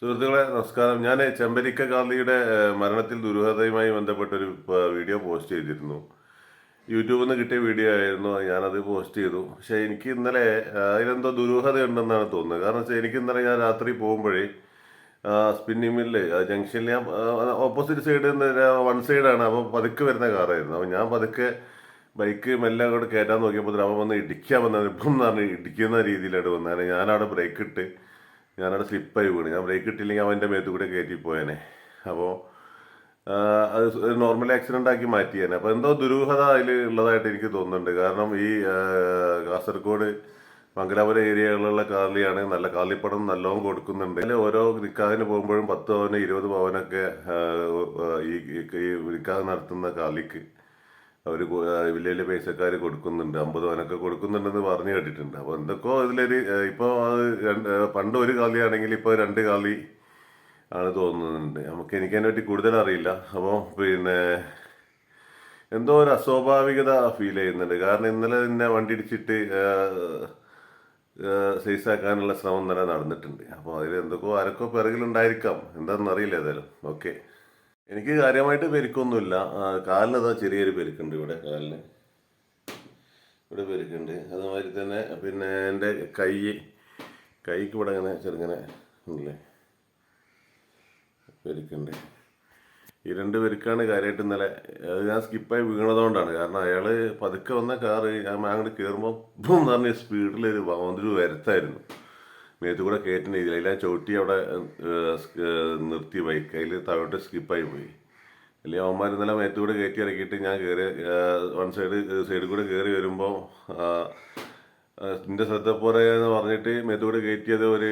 സുഹൃത്തുക്കളെ നമസ്കാരം. ഞാൻ ചെമ്പരിക്ക ഗാന്ധിയുടെ മരണത്തിൽ ദുരൂഹതയുമായി ബന്ധപ്പെട്ടൊരു വീഡിയോ പോസ്റ്റ് ചെയ്തിരുന്നു. യൂട്യൂബിൽ നിന്ന് കിട്ടിയ വീഡിയോ ആയിരുന്നു. ഞാനത് പോസ്റ്റ് ചെയ്തു. പക്ഷേ എനിക്ക് ഇന്നലെ അതിലെന്തോ ദുരൂഹതയുണ്ടെന്നാണ് തോന്നുന്നത്. കാരണം വെച്ചാൽ എനിക്ക് ഇന്നലെ ഞാൻ രാത്രി പോകുമ്പോഴേ സ്പിന്നിങ് മില്ല് ജംഗ്ഷനിൽ ഞാൻ ഓപ്പോസിറ്റ് സൈഡിൽ നിന്ന് വൺ സൈഡാണ്. അപ്പോൾ പതുക്കെ വരുന്ന കാറായിരുന്നു. അപ്പോൾ ഞാൻ പതുക്കെ ബൈക്ക് മെല്ലെ അങ്ങോട്ട് കയറ്റാൻ നോക്കിയപ്പോൾ അവൻ വന്ന് ഇടിക്കാൻ വന്നത് ഇപ്പം എന്ന് പറഞ്ഞ് ഇടിക്കുന്ന രീതിയിലാണ് വന്നത്. ഞാനവിടെ ബ്രേക്ക് ഇട്ട് ഞാനവിടെ സ്ലിപ്പായി വീണ്. ഞാൻ ബ്രേക്ക് ഇട്ടില്ലെങ്കിൽ അവൻ്റെ മേത്ത് കൂടെ കയറ്റിപ്പോയേനെ. അപ്പോൾ അത് ഒരു നോർമൽ ആക്സിഡൻ്റ് ആക്കി മാറ്റിയേനെ. അപ്പോൾ എന്തോ ദുരൂഹത അതിൽ ഉള്ളതായിട്ട് എനിക്ക് തോന്നുന്നുണ്ട്. കാരണം ഈ കാസർഗോഡ് മംഗലാപുരം ഏരിയകളിലുള്ള കാർലിയാണ് നല്ല കാർലിപ്പടം നല്ലോണം കൊടുക്കുന്നുണ്ട്. അതിൽ ഓരോ നിക്കാഹിന് പോകുമ്പോഴും 10 പവന് 20 പവനൊക്കെ ഈ നിക്കാഹ് നടത്തുന്ന കാർലിക്ക് അവർ വലിയ വലിയ പൈസക്കാർ കൊടുക്കുന്നുണ്ട്. 50 പവനൊക്കെ കൊടുക്കുന്നുണ്ടെന്ന് പറഞ്ഞു കേട്ടിട്ടുണ്ട്. അപ്പോൾ എന്തൊക്കെയോ ഇതിലൊരു ഇപ്പോൾ അത് പണ്ട് ഒരു കാലിയാണെങ്കിൽ ഇപ്പോൾ 2 കാലി ആണ് തോന്നുന്നുണ്ട്. എനിക്കതിനെ പറ്റി കൂടുതൽ അറിയില്ല. അപ്പോൾ എന്തോ ഒരു അസ്വാഭാവികത ഫീൽ ചെയ്യുന്നുണ്ട്. കാരണം ഇന്നലെ തന്നെ വണ്ടി ഇടിച്ചിട്ട് സൈസാക്കാനുള്ള ശ്രമം തന്നെ നടന്നിട്ടുണ്ട്. അപ്പോൾ അതിൽ എന്തൊക്കെയോ ആരൊക്കെ പിറകിലുണ്ടായിരിക്കാം, എന്താണെന്ന് അറിയില്ല. ഏതായാലും ഓക്കെ. എനിക്ക് കാര്യമായിട്ട് പെരുക്കൊന്നുമില്ല. കാലിനതാ ചെറിയൊരു പെരുക്കുണ്ട്. കാലിന് ഇവിടെ പെരുക്കുണ്ട്. അതുമാതിരി തന്നെ എൻ്റെ കൈക്ക് ഇവിടെ ഇങ്ങനെ ചെറുങ്ങനെ ഉണ്ടല്ലേ പെരുക്കുണ്ട്. ഈ 2 പെരുക്കാണ് കാര്യമായിട്ട് ഇന്നലെ. അത് ഞാൻ സ്കിപ്പായി വീണതുകൊണ്ടാണ്. കാരണം അയാൾ പതുക്കെ വന്ന കാറ് ഞാൻ അങ്ങോട്ട് കയറുമ്പോൾ ബും എന്ന് പറഞ്ഞ സ്പീഡിലൊരു വരത്തായിരുന്നു. മേത്ത് കൂടെ കയറ്റുന്ന രീതിയിൽ അതിൽ ചവിട്ടി അവിടെ നിർത്തി ബൈക്ക്. അതിൽ താഴോട്ട് സ്കിപ്പായി പോയി. അല്ലെങ്കിൽ അവന്മാർ ഇന്നലെ മേത്ത് കൂടെ കയറ്റി ഇറക്കിയിട്ട് ഞാൻ കയറി സൈഡിൽ കൂടെ കയറി വരുമ്പോൾ എൻ്റെ ശ്രദ്ധ പോരെ എന്ന് പറഞ്ഞിട്ട് മേത്ത് കൂടെ കയറ്റിയത് ഒരു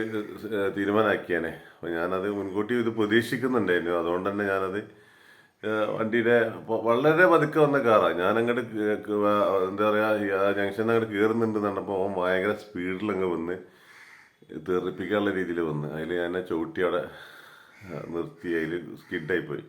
തീരുമാനമാക്കിയാനെ. അപ്പോൾ ഞാനത് മുൻകൂട്ടി ഇത് പ്രതീക്ഷിക്കുന്നുണ്ടായിരുന്നു. അതുകൊണ്ട് തന്നെ ഞാനത് വണ്ടിയുടെ വളരെ പതുക്കെ വന്ന കാറാണ്. ഞാനങ്ങോട്ട് എന്താ പറയുക ജംഗ്ഷനിൽ അങ്ങോട്ട് കയറുന്നുണ്ട് കണ്ടപ്പോൾ അവൻ ഭയങ്കര സ്പീഡിലങ്ങ് വന്ന് തെറിപ്പിക്കാനുള്ള രീതിയിൽ വന്ന് അതിൽ ഞാൻ ചവിട്ടി അവിടെ നിർത്തി. അതിൽ സ്കിഡായിപ്പോയി.